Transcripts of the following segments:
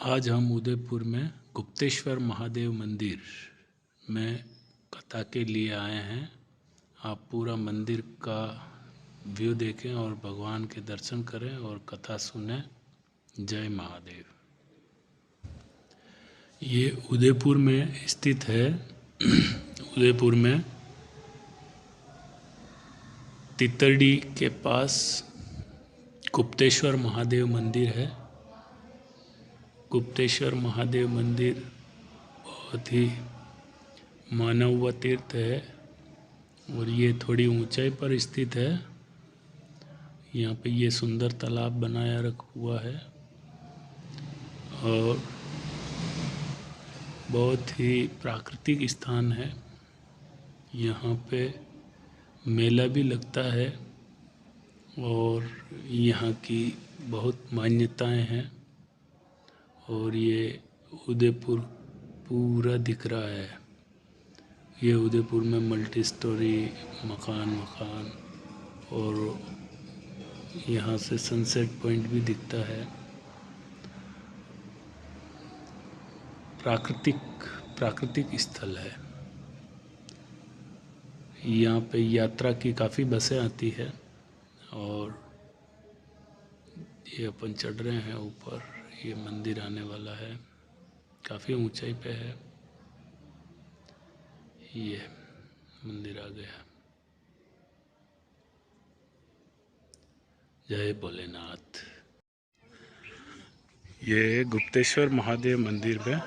आज हम उदयपुर में गुप्तेश्वर महादेव मंदिर में कथा के लिए आए हैं। आप पूरा मंदिर का व्यू देखें और भगवान के दर्शन करें और कथा सुनें। जय महादेव। ये उदयपुर में स्थित है। उदयपुर में तितरडी के पास गुप्तेश्वर महादेव मंदिर है। गुप्तेश्वर महादेव मंदिर बहुत ही मानव तीर्थ है और ये थोड़ी ऊंचाई पर स्थित है। यहाँ पे ये सुंदर तालाब बनाया रखा हुआ है और बहुत ही प्राकृतिक स्थान है। यहाँ पे मेला भी लगता है और यहाँ की बहुत मान्यताएं हैं और ये उदयपुर पूरा दिख रहा है। ये उदयपुर में मल्टी स्टोरी मकान और यहाँ से सनसेट पॉइंट भी दिखता है। प्राकृतिक स्थल है। यहाँ पे यात्रा की काफ़ी बसें आती है और ये अपन चढ़ रहे हैं ऊपर। ये मंदिर आने वाला है, काफ़ी ऊंचाई पे है। ये मंदिर आ गया। जय भोलेनाथ। ये गुप्तेश्वर महादेव मंदिर में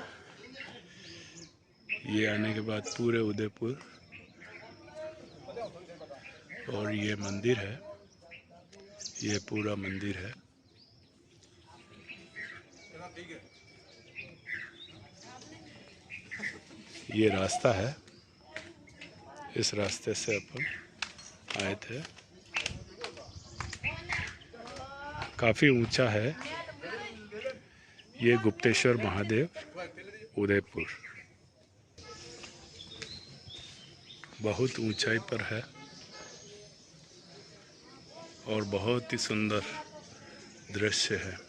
ये आने के बाद पूरे उदयपुर और ये मंदिर है। ये पूरा मंदिर है। ये रास्ता है, इस रास्ते से अपन आए थे। काफ़ी ऊंचा है ये गुप्तेश्वर महादेव उदयपुर। बहुत ऊंचाई पर है और बहुत ही सुंदर दृश्य है।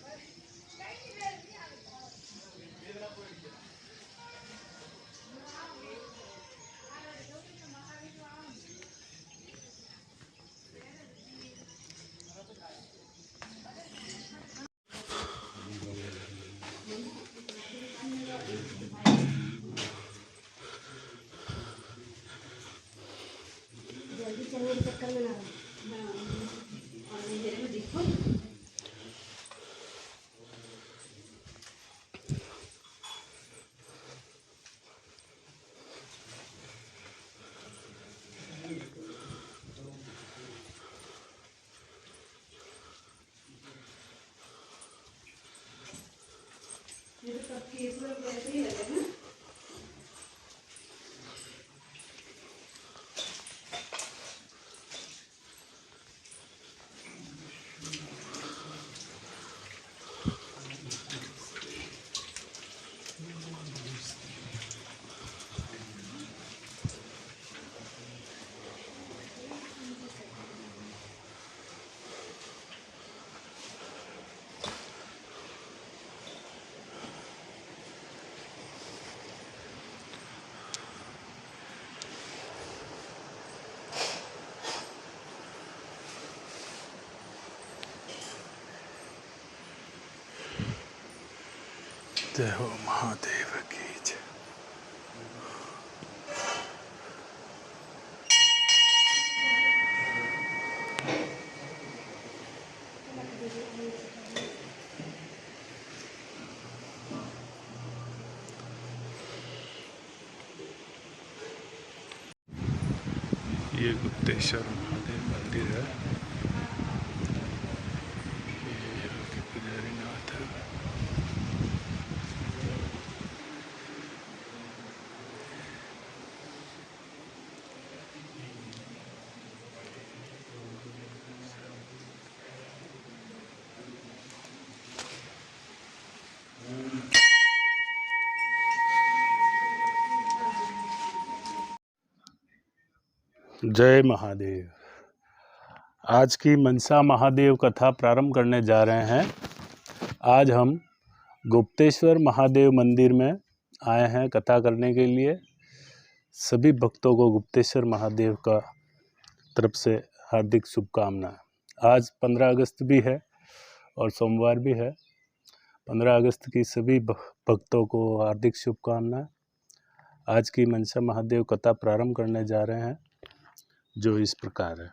जय हो महादेव की जय। ये गुप्तेश्वर महादेव मंदिर है। ये यहाँ के पुजारी नाथ है। जय महादेव। आज की मनसा महादेव कथा प्रारंभ करने जा रहे हैं। आज हम गुप्तेश्वर महादेव मंदिर में आए हैं कथा करने के लिए। सभी भक्तों को गुप्तेश्वर महादेव का तरफ से हार्दिक शुभकामनाएं। आज 15 अगस्त भी है और सोमवार भी है। 15 अगस्त की सभी भक्तों को हार्दिक शुभकामनाएं। आज की मनसा महादेव कथा प्रारंभ करने जा रहे हैं, जो इस प्रकार है।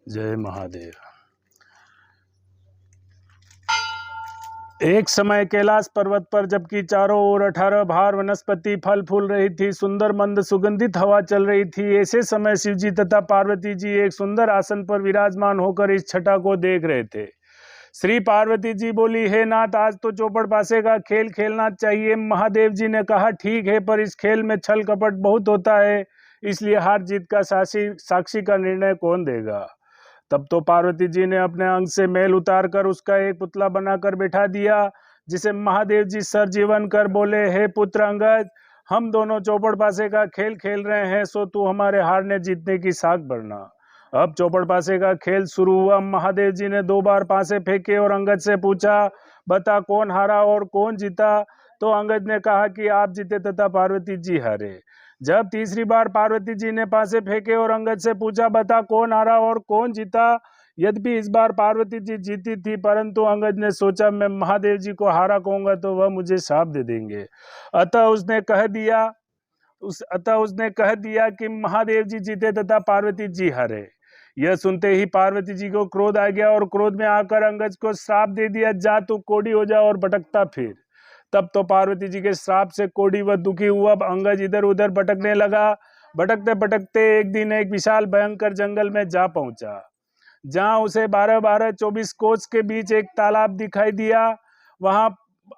जय महादेव। एक समय कैलाश पर्वत पर जबकि चारों ओर 18 भार वनस्पति फल फूल रही थी, सुंदर मंद सुगंधित हवा चल रही थी। ऐसे समय शिवजी तथा पार्वती जी एक सुंदर आसन पर विराजमान होकर इस छटा को देख रहे थे। श्री पार्वती जी बोली, हे नाथ, आज तो चौपड़ पासे का खेल खेलना चाहिए। महादेव जी ने कहा, ठीक है, पर इस खेल में छल कपट बहुत होता है, इसलिए हार जीत का साक्षी का निर्णय कौन देगा। तब तो पार्वती जी ने अपने अंग से मैल उतारकर उसका एक पुतला बनाकर बैठा दिया, जिसे महादेव जी सरजीवन कर बोले, हे पुत्र अंगद, हम दोनों चौपड़ पासे का खेल खेल रहे हैं, सो तू हमारे हारने जीतने की साख भरना। अब चौपड़ पासे का खेल शुरू हुआ। महादेव जी ने 2 बार पासे फेंके और अंगद से पूछा, बता कौन हारा और कौन जीता। तो अंगद ने कहा कि आप जीते तथा पार्वती जी हारे। जब तीसरी बार पार्वती जी ने पासे फेंके और अंगद से पूछा, बता कौन हारा और कौन जीता। यद्यपि इस बार पार्वती जी जीती थी, परंतु अंगद ने सोचा, मैं महादेव जी को हारा कहूंगा तो वह मुझे शाप दे देंगे। अतः उसने कह दिया कि महादेव जी जीते तथा पार्वती जी हारे। यह सुनते ही पार्वती जी को क्रोध आ गया और क्रोध में आकर अंगद को श्राप दे दिया, जा तू कोढ़ी हो जा और भटकता फिर। तब तो पार्वती जी के श्राप से कोढ़ी व दुखी हुआ अंगद इधर उधर भटकने लगा। भटकते भटकते एक दिन एक विशाल भयंकर जंगल में जा पहुंचा, जहां उसे 12-12-24 कोस के बीच एक तालाब दिखाई दिया। वहां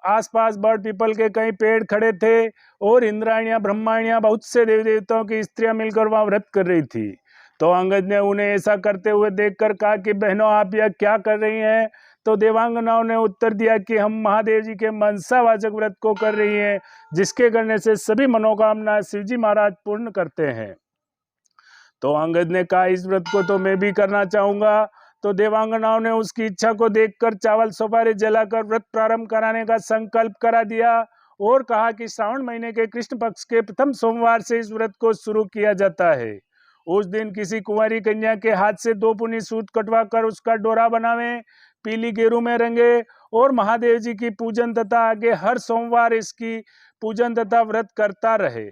आसपास बड़ पीपल के कई पेड़ खड़े थे और इंद्राणियां ब्रह्माणियां बहुत से देवी देवताओं की स्त्रियां मिलकर वहां व्रत कर रही थी। तो अंगद ने उन्हें ऐसा करते हुए देखकर कहा कि बहनों, आप यह क्या कर रही हैं। तो देवांगनाओं ने उत्तर दिया कि हम महादेव जी के मनसावाचक व्रत को कर रही हैं, जिसके करने से सभी मनोकामना शिवजी महाराज पूर्ण करते हैं। तो अंगद ने कहा, इस व्रत को तो मैं भी करना चाहूंगा। तो देवांगनाओं ने उसकी इच्छा को देखकर चावल सुपारी जलाकर व्रत प्रारंभ कराने का संकल्प करा दिया और कहा कि श्रावण महीने के कृष्ण पक्ष के प्रथम सोमवार से इस व्रत को शुरू किया जाता है। उस दिन किसी कुंवारी कन्या के हाथ से 2 पुनी सूत कटवा कर उसका डोरा बनावे, पीली गेरू में रंगे और महादेव जी की पूजन तथा आगे हर सोमवार इसकी पूजन तथा व्रत करता रहे।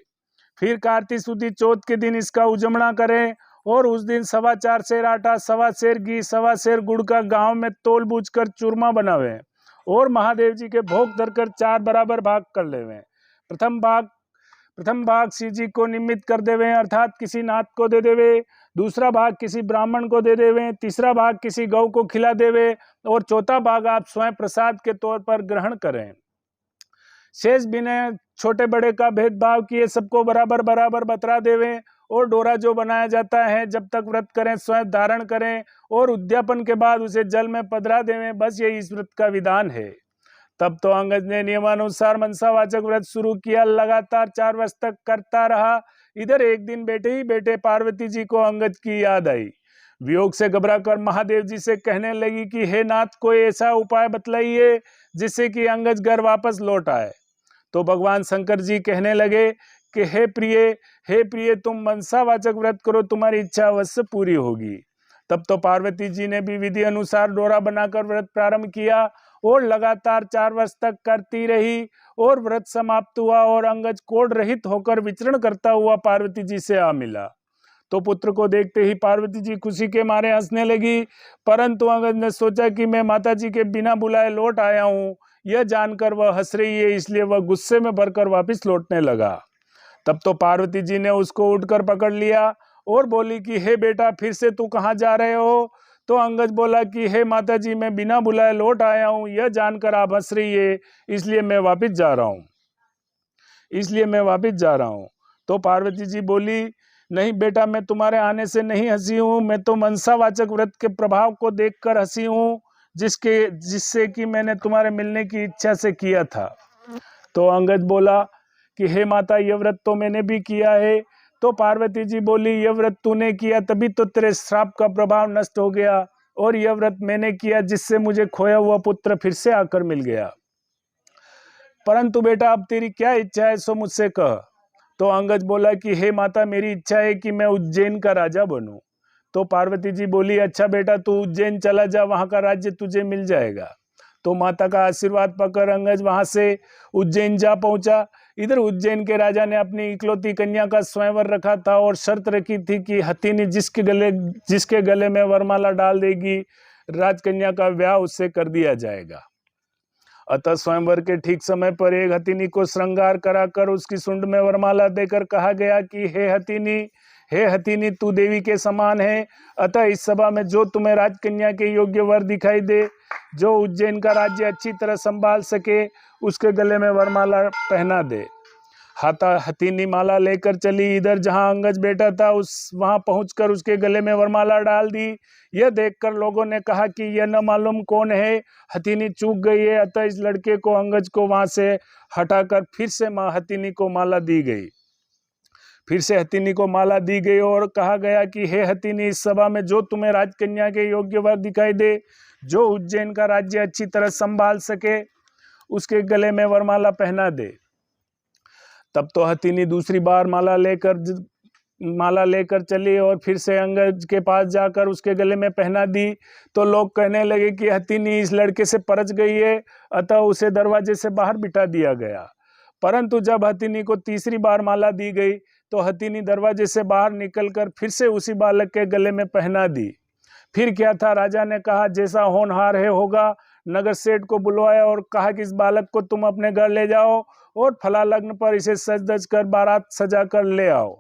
फिर कार्तिक सुदी चौथ के दिन इसका उजमणा करें और उस दिन 4.25 सेर आटा, 1.25 सेर घी, 1.25 सेर गुड़ का गांव में तोल बूझ कर चूरमा बनावे और महादेव जी के भोग धरकर 4 बराबर भाग कर लेवे। प्रथम भाग शिव जी को निमित्त कर देवे, अर्थात किसी नाथ को दे देवे। दूसरा भाग किसी ब्राह्मण को दे देवे। तीसरा भाग किसी गौ को खिला देवे और चौथा भाग आप स्वयं प्रसाद के तौर पर ग्रहण करें। शेष बिना छोटे बड़े का भेदभाव किए सबको बराबर बराबर बतरा देवे और डोरा जो बनाया जाता है जब तक व्रत करें स्वयं धारण करें और उद्यापन के बाद उसे जल में पधरा देवें। बस यही इस व्रत का विधान है। तब तो अंगद ने नियमानुसार मनसावाचक व्रत शुरू किया। लगातार 4 वर्ष तक करता रहा। इधर एक दिन बैठे ही बैठे पार्वती जी को अंगद की याद आई। वियोग से घबराकर महादेव जी से कहने लगी कि हे नाथ, कोई ऐसा उपाय बतलाइए जिससे कि अंगद घर वापस लौट आए। तो भगवान शंकर जी कहने लगे कि हे प्रिय, तुम मनसावाचक व्रत करो, तुम्हारी इच्छा अवश्य पूरी होगी। तब तो पार्वती जी ने भी विधि अनुसार डोरा बनाकर व्रत प्रारंभ किया और लगातार 4 वर्ष तक करती रही और व्रत समाप्त हुआ और अंगज कोढ़ रहित होकर विचरण करता हुआ पार्वती जी से आ मिला। तो पुत्र को देखते ही पार्वती जी खुशी के मारे हंसने लगी, परंतु अंगद ने सोचा कि मैं माता जी के बिना बुलाए लौट आया हूँ, यह जानकर वह हंस रही है, इसलिए वह गुस्से में भरकर वापस लौटने लगा। तब तो पार्वती जी ने उसको उठकर पकड़ लिया और बोली कि हे बेटा, फिर से तू कहाँ जा रहे हो? तो अंगद बोला कि हे माता जी, मैं बिना बुलाए लौट आया हूँ, यह जानकर आप हंस रही है, इसलिए मैं वापस जा रहा हूँ। तो पार्वती जी बोली, नहीं बेटा, मैं तुम्हारे आने से नहीं हंसी हूँ, मैं तो मनसावाचक व्रत के प्रभाव को देखकर हंसी हूँ, जिससे कि मैंने तुम्हारे मिलने की इच्छा से किया था। तो अंगद बोला कि हे माता, यह व्रत तो मैंने भी किया है। तो पार्वती जी बोली, यह व्रत तूने किया तभी तो तेरे श्राप का प्रभाव नष्ट हो गया, और यह व्रत मैंने किया जिससे मुझे खोया हुआ पुत्र फिर से आकर मिल गया। परंतु बेटा, अब तेरी क्या इच्छा है सो मुझसे कह। तो अंगद बोला कि हे माता, मेरी इच्छा है कि मैं उज्जैन का राजा बनूं। तो पार्वती जी बोली, अच्छा बेटा, तू उज्जैन चला जा, वहां का राज्य तुझे मिल जाएगा। तो माता का आशीर्वाद पाकर अंगद वहां से उज्जैन जा पहुंचा। इधर उज्जैन के राजा ने अपनी इकलौती कन्या का स्वयंवर रखा था और शर्त रखी थी कि हथिनी जिसके गले में वरमाला डाल देगी, राजकन्या का ब्याह उससे कर दिया जाएगा। अतः स्वयंवर के ठीक समय पर एक हथिनी को श्रृंगार कराकर उसकी सुंड में वरमाला देकर कहा गया कि हे हथिनी, तू देवी के समान है, अतः इस सभा में जो तुम्हें राजकन्या के योग्य वर दिखाई दे, जो उज्जैन का राज्य अच्छी तरह संभाल सके, उसके गले में वरमाला पहना दे। हथिनी माला लेकर चली। इधर जहां अंगज बैठा था वहां पहुंचकर उसके गले में वरमाला डाल दी। यह देखकर लोगों ने कहा कि यह न मालूम कौन है, हथिनी चूक गई है। अतः इस लड़के को अंगज को वहां से हटाकर फिर से हथिनी को माला दी गई और कहा गया कि हे हथिनी, इस सभा में जो तुम्हें राजकन्या के योग्य वर दिखाई दे, जो उज्जैन का राज्य अच्छी तरह संभाल सके, उसके गले में वरमाला पहना दे। तब तो हथिनी दूसरी बार माला लेकर चली और फिर से अंगज के पास जाकर उसके गले में पहना दी। तो लोग कहने लगे कि हथिनी इस लड़के से परच गई है, अतः उसे दरवाजे से बाहर बिठा दिया गया। परंतु जब हथिनी को तीसरी बार माला दी गई तो हथिनी दरवाजे से बाहर निकलकर फिर से उसी बालक के गले में पहना दी। फिर क्या था, राजा ने कहा, जैसा होनहार है होगा। नगर सेठ को बुलवाया और कहा कि इस बालक को तुम अपने घर ले जाओ और फला लग्न पर इसे सज धज कर बारात सजा कर ले आओ।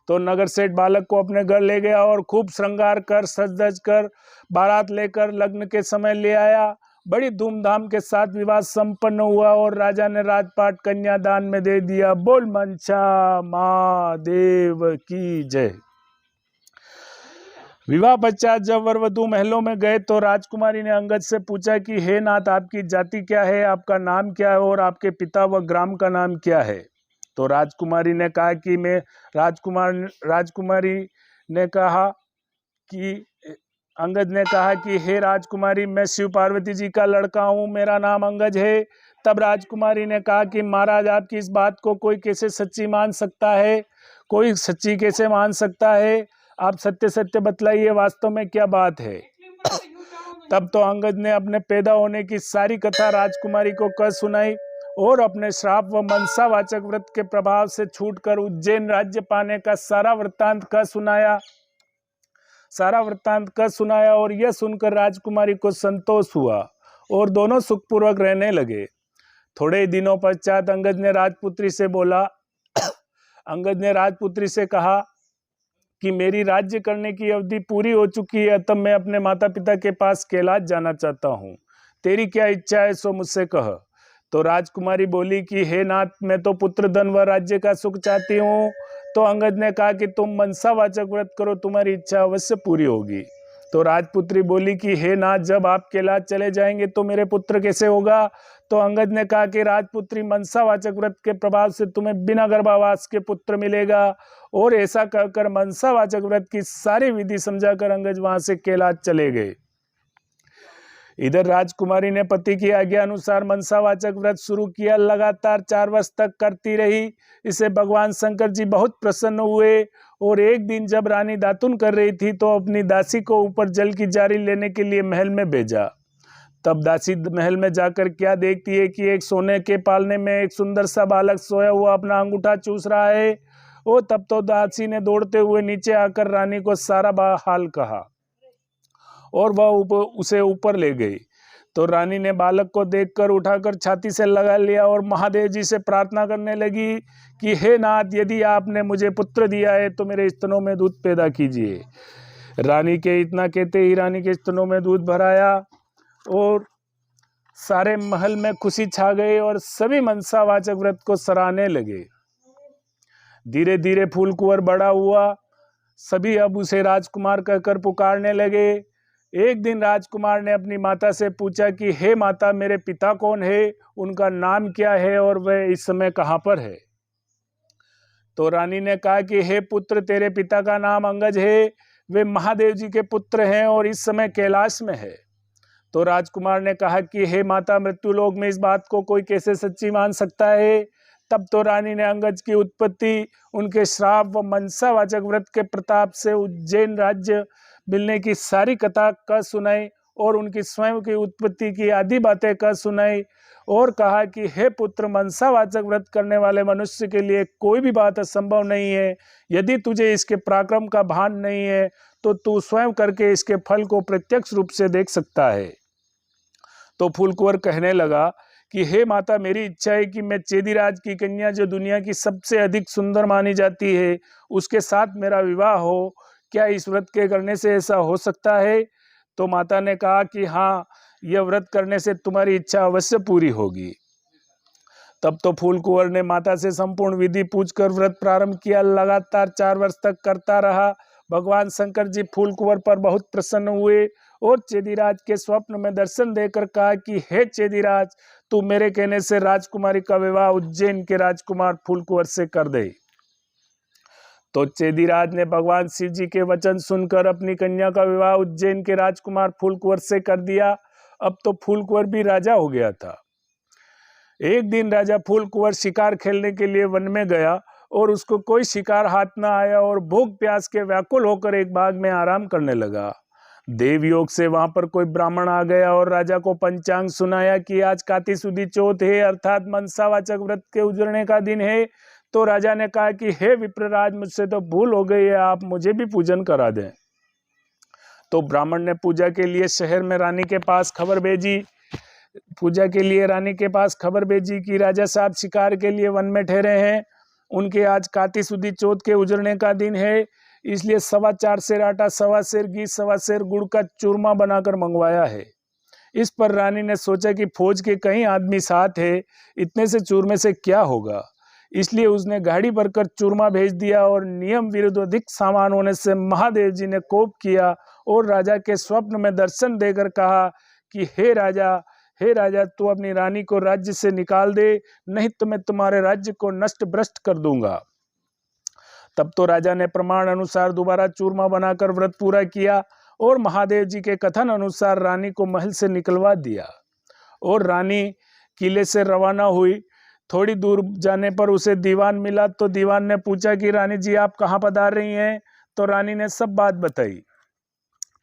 तो नगर सेठ बालक को अपने घर ले गया और खूब श्रृंगार कर सज धज कर बारात लेकर लग्न के समय ले आया। बड़ी धूमधाम के साथ विवाह संपन्न हुआ और राजा ने राजपाट कन्यादान में दे दिया। बोल मनसा महादेव की जय। विवाह पश्चात जब वर वधू महलों में गए तो राजकुमारी ने अंगद से पूछा कि हे नाथ, आपकी जाति क्या है, आपका नाम क्या है और आपके पिता व ग्राम का नाम क्या है। तो राजकुमारी ने कहा कि अंगद ने कहा कि हे राजकुमारी, मैं शिव पार्वती जी का लड़का हूँ, मेरा नाम अंगद है। तब राजकुमारी ने कहा कि महाराज, आपकी इस बात को कोई कैसे सच्ची मान सकता है, कोई सच्ची कैसे मान सकता है, आप सत्य सत्य बतलाइए, वास्तव में क्या बात है। तब तो अंगद ने अपने पैदा होने की सारी कथा राजकुमारी को कह सुनाई और अपने श्राप व मनसावाचक व्रत के प्रभाव से छूटकर उज्जैन राज्य पाने का सारा वृत्तांत कह सुनाया और यह सुनकर राजकुमारी को संतोष हुआ और दोनों सुखपूर्वक रहने लगे। थोड़े दिनों पश्चात अंगद ने राजपुत्री से कहा कि मेरी राज्य करने की अवधि पूरी हो चुकी है, तब मैं अपने माता पिता के पास कैलाश जाना चाहता हूँ। तेरी क्या इच्छा है सो मुझसे कह। तो राजकुमारी बोली कि हे नाथ, मैं तो पुत्र धन व राज्य का सुख चाहती हूँ। तो अंगद ने कहा कि तुम मनसावाचक व्रत करो, तुम्हारी इच्छा अवश्य पूरी होगी। तो राजपुत्री बोली कि हे नाथ, जब आप कैलाश चले जाएंगे तो मेरे पुत्र कैसे होगा। तो अंगद ने कहा कि राजपुत्री, मनसावाचक व्रत के प्रभाव से तुम्हें बिना गर्भावास के पुत्र मिलेगा। और ऐसा कहकर मनसावाचक व्रत की सारी विधि समझाकर अंगद वहां से कैलाश चले गए। इधर राजकुमारी ने पति की आज्ञा अनुसार मनसावाचक व्रत शुरू किया। लगातार 4 वर्ष तक करती रही। इसे भगवान शंकर जी बहुत प्रसन्न हुए और एक दिन जब रानी दातुन कर रही थी तो अपनी दासी को ऊपर जल की जारी लेने के लिए महल में भेजा। तब दासी महल में जाकर क्या देखती है कि एक सोने के पालने में एक सुंदर सा बालक सोया हुआ अपना अंगूठा चूस रहा है। वो तब तो दासी ने दौड़ते हुए नीचे आकर रानी को सारा हाल कहा और वह उसे ऊपर ले गई। तो रानी ने बालक को देखकर उठाकर छाती से लगा लिया और महादेव जी से प्रार्थना करने लगी कि हे नाथ, यदि आपने मुझे पुत्र दिया है तो मेरे स्तनों में दूध पैदा कीजिए। रानी के इतना कहते ही रानी के स्तनों में दूध भराया और सारे महल में खुशी छा गई और सभी मनसावाचक व्रत को सराहने लगे। धीरे धीरे फूल कुंवर बड़ा हुआ, सभी अब उसे राजकुमार कहकर पुकारने लगे। एक दिन राजकुमार ने अपनी माता से पूछा कि हे माता, मेरे पिता कौन है, उनका नाम क्या है और वह इस समय कहाँ पर है। तो रानी ने कहा कि हे पुत्र, तेरे पिता का नाम अंगज है, वे महादेव जी के पुत्र हैं और इस समय कैलाश में है। तो राजकुमार ने कहा कि हे माता, मृत्युलोक में इस बात को कोई कैसे सच्ची मान सकता है। तब तो रानी ने अंगज की उत्पत्ति, उनके श्राप व मनसावाचक व्रत के प्रताप से उज्जैन राज्य मिलने की सारी कथा कह सुनाई और उनकी स्वयं की उत्पत्ति की आदि बातें कह सुनाई और कहा कि हे पुत्र, मनसावाचक व्रत करने वाले मनुष्य के लिए कोई भी बात असंभव नहीं है। यदि तुझे इसके पराक्रम का भान नहीं है तो तू स्वयं करके इसके फल को प्रत्यक्ष रूप से देख सकता है। तो फूल कुंवर कहने लगा कि हे माता, मेरी इच्छा है कि मैं चेदीराज की कन्या, जो दुनिया की सबसे अधिक सुंदर मानी जाती है, उसके साथ मेरा विवाह हो। क्या इस व्रत के करने से ऐसा हो सकता है? तो माता ने कहा कि हाँ, यह व्रत करने से तुम्हारी इच्छा अवश्य पूरी होगी। तब तो फूल कुंवर ने माता से संपूर्ण विधि पूछकर व्रत प्रारंभ किया। लगातार 4 वर्ष तक करता रहा। भगवान शंकर जी फूल कुंवर पर बहुत प्रसन्न हुए और चेदीराज के स्वप्न में दर्शन देकर कहा कि हे चेदीराज, तू मेरे कहने से राजकुमारी का विवाह उज्जैन के राजकुमार फूल कुंवर से कर दे। तो चेदीराज ने भगवान शिव जी के वचन सुनकर अपनी कन्या का विवाह उज्जैन के राजकुमार फूल कुंवर से कर दिया। अब तो फूल कुंवर भी राजा हो गया था। एक दिन राजा फूल कुंवर शिकार खेलने के लिए वन में गया और उसको कोई शिकार हाथ न आया और भूख प्यास के व्याकुल होकर एक बाग में आराम करने लगा। देवयोग से वहां पर कोई ब्राह्मण आ गया और राजा को पंचांग सुनाया कि आज काती सुदी चौथ है, अर्थात मनसावाचक व्रत के उजड़ने का दिन है। तो राजा ने कहा कि हे विप्रराज, मुझसे तो भूल हो गई है, आप मुझे भी पूजन करा दें। तो ब्राह्मण ने पूजा के लिए शहर में रानी के पास खबर भेजी कि राजा साहब शिकार के लिए वन में ठहरे हैं। उनके आज काती सुदी चौथ के उजड़ने का दिन है, इसलिए 4.25 सेर आटा, 1.25 सेर घी, 1.25 सेर गुड़ का चूरमा बनाकर मंगवाया है। इस पर रानी ने सोचा कि फौज के कई आदमी साथ है, इतने से चूरमे से क्या होगा। इसलिए उसने गाड़ी भरकर चूरमा भेज दिया और नियम विरुद्ध अधिक सामान होने से महादेव जी ने कोप किया और राजा के स्वप्न में दर्शन देकर कहा कि हे राजा, तू अपनी रानी को राज्य से निकाल दे, नहीं तो मैं तुम्हारे राज्य को नष्ट भ्रष्ट कर दूंगा। तब तो राजा ने प्रमाण अनुसार दोबारा चूरमा बनाकर व्रत पूरा किया और महादेव जी के कथन अनुसार रानी को महल से निकलवा दिया और रानी किले से रवाना हुई। थोड़ी दूर जाने पर उसे दीवान मिला। तो दीवान ने पूछा कि रानी जी, आप कहाँ पधार रही हैं? तो रानी ने सब बात बताई।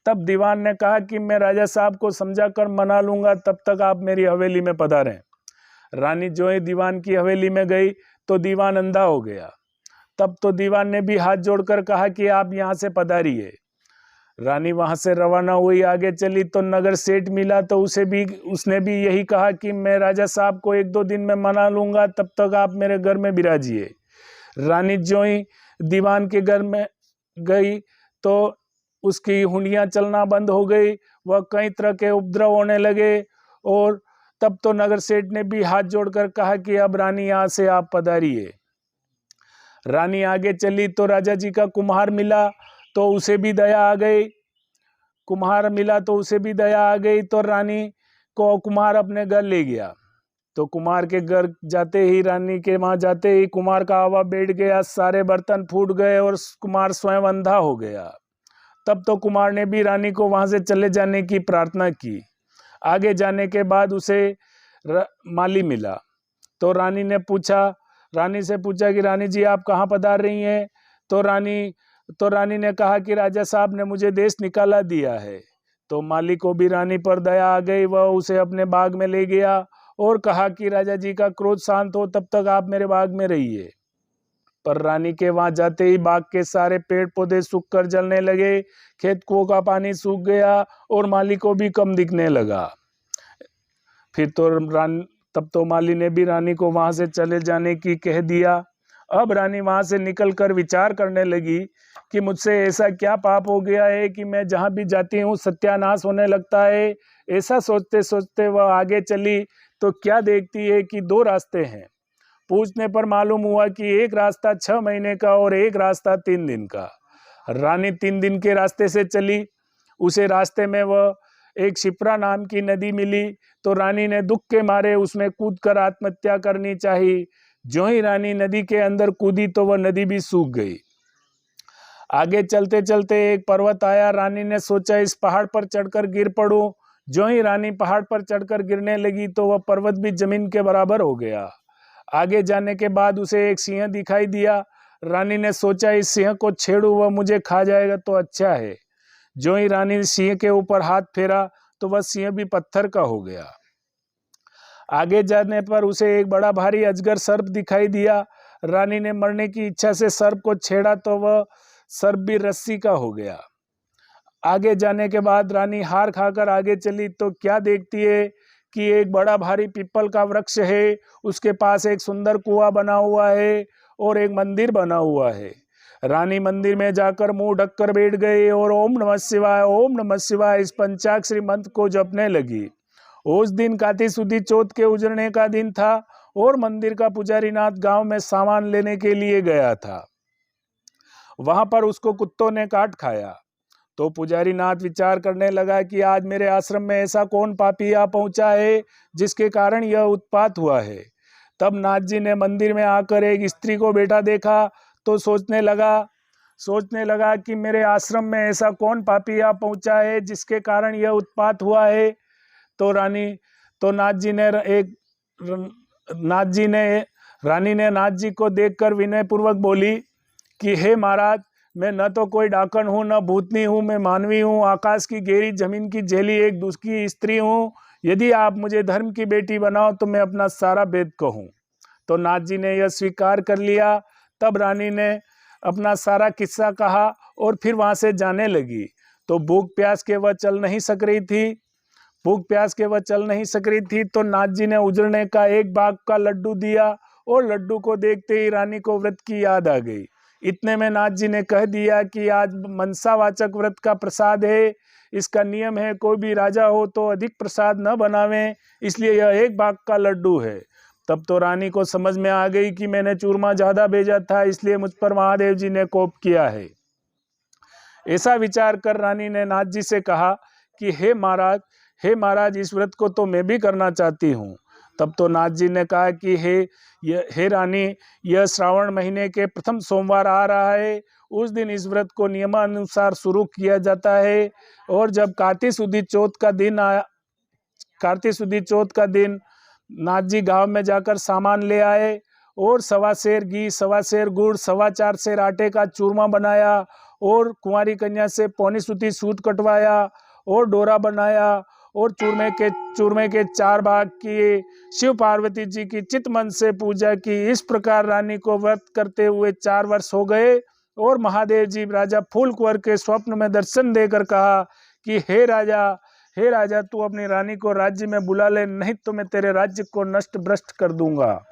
तब दीवान ने कहा कि मैं राजा साहब को समझा कर मना लूंगा, तब तक आप मेरी हवेली में पधारें। रानी जो ही दीवान की हवेली में गई तो दीवान अंधा हो गया। तब तो दीवान ने भी हाथ जोड़कर कहा कि आप यहाँ से पधारिए। रानी वहां से रवाना हुई, आगे चली तो नगर सेठ मिला। तो उसने भी यही कहा कि मैं राजा साहब को 1-2 दिन में मना लूंगा, तब तक आप मेरे घर में बिराजिए। रानी जो ही दीवान के घर में गई तो उसकी हुंडियां चलना बंद हो गई, वह कई तरह के उपद्रव होने लगे। और तब तो नगर सेठ ने भी हाथ जोड़कर कहा कि अब रानी यहाँ से आप पधारिए। रानी आगे चली तो राजा जी का कुम्हार मिला, तो उसे भी दया आ गई। तो रानी को कुम्हार अपने घर ले गया। तो कुम्हार के घर जाते ही, रानी के वहां जाते ही कुम्हार का हवा बैठ गया, सारे बर्तन फूट गए और कुम्हार स्वयं अंधा हो गया। तब तो कुम्हार ने भी रानी को वहां से चले जाने की प्रार्थना की। आगे जाने के बाद उसे माली मिला। तो रानी से पूछा कि रानी जी, आप कहाँ पधार रही हैं? तो रानी ने कहा कि राजा साहब ने मुझे देश निकाला दिया है। तो माली को भी रानी पर दया आ गई। वह उसे अपने बाग में ले गया और कहा कि राजा जी का क्रोध शांत हो तब तक आप मेरे बाग में रहिए। पर रानी के वहां जाते ही बाग के सारे पेड़ पौधे सूखकर जलने लगे, खेत कुओं का पानी सूख गया और माली को भी कम दिखने लगा। फिर तो तब तो माली ने भी रानी को वहां से चले जाने की कह दिया। अब रानी वहां से निकलकर विचार करने लगी कि मुझसे ऐसा क्या पाप हो गया है कि मैं जहां भी जाती हूँ सत्यानाश होने लगता है। ऐसा सोचते सोचते वह आगे चली तो क्या देखती है कि 2 रास्ते हैं। पूछने पर मालूम हुआ कि एक रास्ता 6 महीने का और एक रास्ता 3 दिन का। रानी 3 दिन के रास्ते से चली। उसे रास्ते में वह एक शिप्रा नाम की नदी मिली तो रानी ने दुख के मारे उसमें कूदकर आत्महत्या करनी चाहिए। जो ही रानी नदी के अंदर कूदी तो वह नदी भी सूख गई। आगे चलते चलते एक पर्वत आया। रानी ने सोचा इस पहाड़ पर चढ़कर गिर पड़ूं। जो ही रानी पहाड़ पर चढ़कर गिरने लगी तो वह पर्वत भी जमीन के बराबर हो गया। आगे जाने के बाद उसे एक सिंह दिखाई दिया। रानी ने सोचा इस सिंह को छेड़ूं, वह मुझे खा जाएगा तो अच्छा है। जो ही रानी सिंह के ऊपर हाथ फेरा तो वह सिंह भी पत्थर का हो गया। आगे जाने पर उसे एक बड़ा भारी अजगर सर्प दिखाई दिया। रानी ने मरने की इच्छा से सर्प को छेड़ा तो वह सर्प भी रस्सी का हो गया। आगे जाने के बाद रानी हार खाकर आगे चली तो क्या देखती है कि एक बड़ा भारी पीपल का वृक्ष है। उसके पास एक सुंदर कुआं बना हुआ है और एक मंदिर बना हुआ है। रानी मंदिर में जाकर मुंह ढककर बैठ गई और ओम नमः शिवाय इस पंचाक्षरी मंत्र को जपने लगी। उस दिन काती सुदी चौथ के उजड़ने का दिन था और मंदिर का पुजारी नाथ गांव में सामान लेने के लिए गया था। वहां पर उसको कुत्तों ने काट खाया। तो पुजारी नाथ विचार करने लगा कि आज मेरे आश्रम में ऐसा कौन पापी आ पहुंचा है जिसके कारण यह उत्पात हुआ है। तब नाथ जी ने मंदिर में आकर एक स्त्री को बैठा देखा तो सोचने लगा कि मेरे आश्रम में ऐसा कौन पापी आ पहुंचा है जिसके कारण यह उत्पात हुआ है। तो रानी ने नाथ जी को देखकर विनय पूर्वक बोली कि हे महाराज, मैं न तो कोई डाकन हूँ न भूतनी हूँ, मैं मानवी हूँ, आकाश की घेरी जमीन की झेली एक दुष्की स्त्री हूँ। यदि आप मुझे धर्म की बेटी बनाओ तो मैं अपना सारा भेद कहूँ। तो नाथ जी ने यह स्वीकार कर लिया। तब रानी ने अपना सारा किस्सा कहा और फिर वहां से जाने लगी। तो भूख प्यास के वह चल नहीं सक रही थी तो नाथ जी ने उजड़ने का एक बाग का लड्डू दिया और लड्डू को देखते ही रानी को व्रत की याद आ गई। इतने में नाथ जी ने कह दिया कि आज मनसावाचक व्रत का प्रसाद है। इसका नियम है कोई भी राजा हो तो अधिक प्रसाद न बनावे, इसलिए यह एक बाग का लड्डू है। तब तो रानी को समझ में आ गई कि मैंने चूरमा ज्यादा भेजा था, इसलिए मुझ पर महादेव जी ने कोप किया है। ऐसा विचार कर रानी ने नाथ जी से कहा कि हे महाराज इस व्रत को तो मैं भी करना चाहती हूँ। तब तो नाथ जी ने कहा कि हे रानी, यह श्रावण महीने के प्रथम सोमवार आ रहा है। उस दिन इस व्रत को नियमानुसार शुरू किया जाता है और जब कार्तिक शुद्ध चौथ का दिन नाथ जी गांव में जाकर सामान ले आए और 1.25 सेर घी, 1.25 सेर गुड़, 4.25 सेर आटे का चूरमा बनाया और कुंवारी कन्या से पौनी सूती सूत कटवाया और डोरा बनाया और चूरमे के 4 भाग किए। शिव पार्वती जी की चित मन से पूजा की। इस प्रकार रानी को व्रत करते हुए 4 वर्ष हो गए और महादेव जी राजा फूल कुंवर के स्वप्न में दर्शन देकर कहा कि हे राजा तू अपनी रानी को राज्य में बुला ले, नहीं तो मैं तेरे राज्य को नष्ट भ्रष्ट कर दूंगा।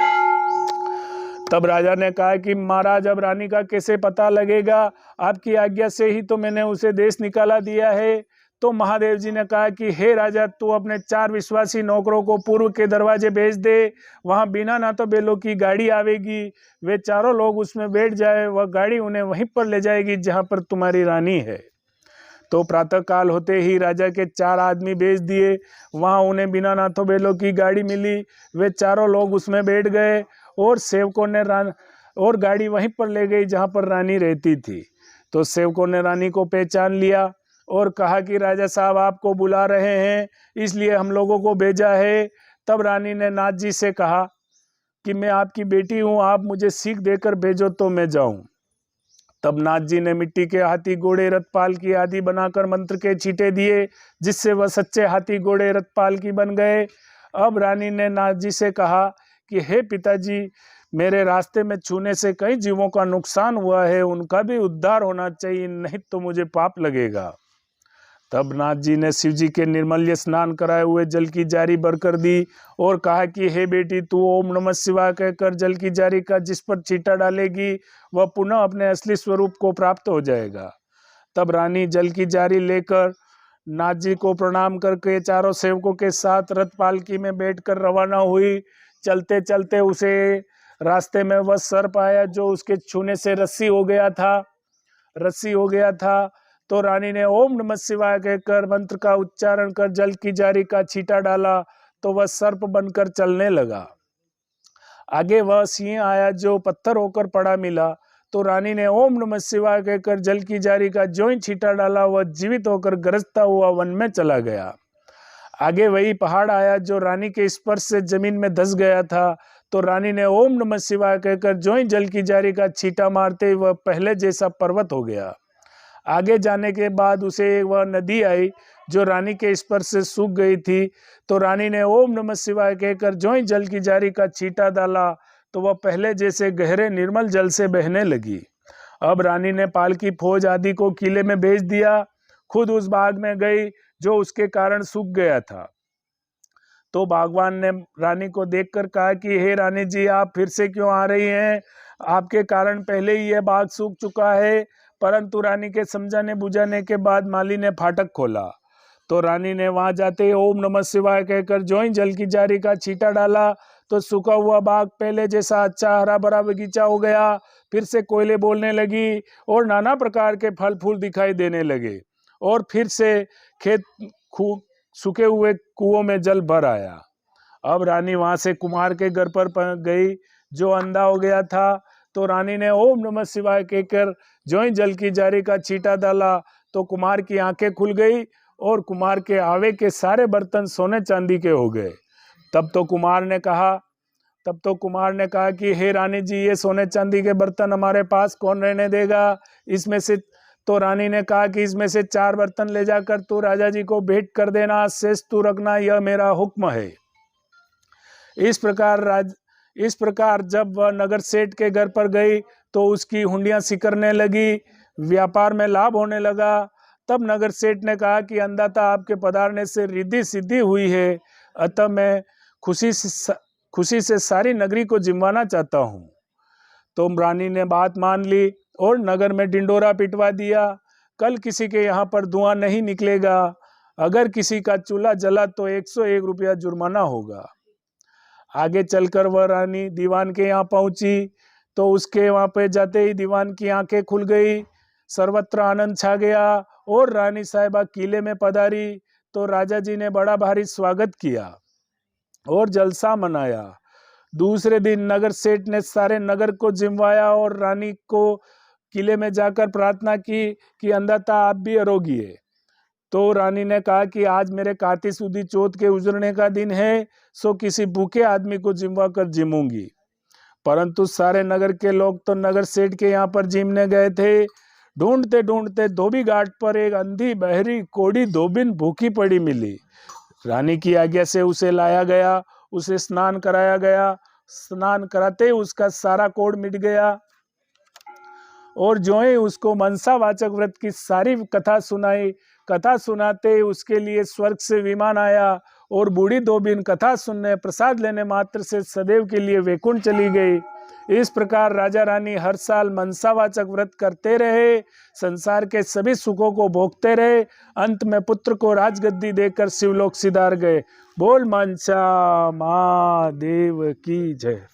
तब राजा ने कहा कि महाराज अब रानी का कैसे पता लगेगा, आपकी आज्ञा से ही तो मैंने उसे देश निकाला दिया है। तो महादेव जी ने कहा कि हे राजा, तू अपने 4 विश्वासी नौकरों को पूर्व के दरवाजे भेज दे। वहां बिना ना तो बेलों की गाड़ी आवेगी, वे चारों लोग उसमें बैठ जाए, वह गाड़ी उन्हें वहीं पर ले जाएगी जहां पर तुम्हारी रानी है। तो प्रातः काल होते ही राजा के 4 आदमी भेज दिए। वहां उन्हें बिना नाथों बैलों की गाड़ी मिली। वे चारों लोग उसमें बैठ गए और सेवकों ने और गाड़ी वहीं पर ले गई जहां पर रानी रहती थी। तो सेवकों ने रानी को पहचान लिया और कहा कि राजा साहब आपको बुला रहे हैं, इसलिए हम लोगों को भेजा है। तब रानी ने नाथ जी से कहा कि मैं आपकी बेटी हूँ, आप मुझे सीख देकर भेजो तो मैं जाऊं। तब नाथ जी ने मिट्टी के हाथी घोड़े रथ पालकी आदि बनाकर मंत्र के छींटे दिए, जिससे वह सच्चे हाथी घोड़े रथ पालकी बन गए। अब रानी ने नाथ जी से कहा कि हे पिताजी, मेरे रास्ते में छूने से कई जीवों का नुकसान हुआ है, उनका भी उद्धार होना चाहिए, नहीं तो मुझे पाप लगेगा। तब नाथ जी ने शिव जी के निर्मल्य स्नान कराए हुए जल की जारी भरकर दी और कहा कि हे बेटी, तू ओम नमः शिवाय कहकर जल की जारी का जिस पर छींटा डालेगी वह पुनः अपने असली स्वरूप को प्राप्त हो जाएगा। तब रानी जल की जारी लेकर नाथ जी को प्रणाम करके चारों सेवकों के साथ रथ पालकी में बैठकर रवाना हुई। चलते चलते उसे रास्ते में वह सर्प आया जो उसके छूने से रस्सी हो गया था। तो रानी ने ओम नमः शिवाय कहकर मंत्र का उच्चारण कर जल की जारी का छींटा डाला तो वह सर्प बनकर चलने लगा। आगे वह सिंह आया जो पत्थर होकर पड़ा मिला। तो रानी ने ओम नमः शिवाय कहकर जल की जारी का ज्यों ही छींटा डाला, वह जीवित होकर गरजता हुआ वन में चला गया। आगे वही पहाड़ आया जो रानी के स्पर्श से जमीन में धंस गया था। तो रानी ने ओम नमः शिवाय कहकर ज्यों ही जल की जारी का छींटा मारते वह पहले जैसा पर्वत हो गया। आगे जाने के बाद उसे वह नदी आई जो रानी के स्पर्श से सूख गई थी। तो रानी ने ओम नमः शिवाय कहकर ज्यों ही जल की जारी का छींटा डाला तो वह पहले जैसे गहरे निर्मल जल से बहने लगी। अब रानी ने पालकी फौज आदि को किले में भेज दिया, खुद उस बाग में गई जो उसके कारण सूख गया था। तो बागवान ने रानी को देखकर कहा कि हे रानी जी, आप फिर से क्यों आ रही हैं? आपके कारण पहले ही यह बाग सूख चुका है। परंतु रानी के समझाने बुझाने के बाद माली ने फाटक खोला। तो रानी ने वहां जाते ही ओम नमः शिवाय कहकर ज्यों ही जल की जारी का छींटा डाला तो सूखा हुआ बाग पहले जैसा अच्छा हरा भरा बगीचा हो गया। फिर से कोयले बोलने लगी और नाना प्रकार के फल फूल दिखाई देने लगे और फिर से खेत सूखे हुए कुओं में जल भर आया। अब रानी वहां से कुमार के घर पर गई जो अंधा हो गया था। तो रानी ने ओम नमः शिवाय कहकर ज्यों ही जल की जारी का छींटा डाला तो कुमार की आंखें खुल गई और कुमार के आवे के सारे बर्तन सोने चांदी के हो गए। तब तो कुमार ने कहा कि हे रानी जी, ये सोने चांदी के बर्तन हमारे पास कौन रहने देगा? इसमें से तो रानी ने कहा कि इसमें से 4 बर्तन ले जाकर तू राजा जी को भेंट कर देना, शेष तू रखना, यह मेरा हुक्म है। इस प्रकार जब वह नगर सेठ के घर पर गई तो उसकी हुंडियां सिकरने लगी, व्यापार में लाभ होने लगा। तब नगर सेठ ने कहा कि अंधाता आपके पधारने से रिद्धि सिद्धि हुई है, अतः मैं खुशी से सारी नगरी को जिमवाना चाहता हूँ। तो रानी ने बात मान ली और नगर में डिंडोरा पिटवा दिया, कल किसी के यहाँ पर धुआं नहीं निकलेगा। अगर किसी का चूल्हा जला तो 101 रुपया जुर्माना होगा। आगे चलकर वह रानी दीवान के यहाँ पहुंची तो उसके वहां पे जाते ही दीवान की आंखें खुल गई, सर्वत्र आनंद छा गया और रानी साहिबा किले में पधारी तो राजा जी ने बड़ा भारी स्वागत किया और जलसा मनाया। दूसरे दिन नगर सेठ ने सारे नगर को जिमवाया और रानी को किले में जाकर प्रार्थना की कि अंधाता आप भी आरोगी है। तो रानी ने कहा कि आज मेरे कार्तिक सुदी चौथ के उजड़ने का दिन है, सो किसी भूखे आदमी को जिमवा कर जिमूंगी। परंतु सारे नगर के लोग तो नगर सेठ के यहाँ पर जिमने गए थे। ढूंढते ढूंढते धोबी घाट पर एक अंधी बहरी कोड़ी धोबिन भूखी पड़ी मिली। रानी की आज्ञा से उसे लाया गया, उसे स्नान कराया गया। स्नान कराते ही उसका सारा कोढ़ मिट गया और ज्यों ही उसको मनसावाचक व्रत की सारी कथा सुनाई। कथा सुनाते उसके लिए स्वर्ग से विमान आया और बूढ़ी धोबिन कथा सुनने प्रसाद लेने मात्र से सदैव के लिए वैकुंठ चली गई। इस प्रकार राजा रानी हर साल मनसावाचक व्रत करते रहे, संसार के सभी सुखों को भोगते रहे। अंत में पुत्र को राजगद्दी देकर शिवलोक सिधार गए। बोल मनसा महादेव की जय।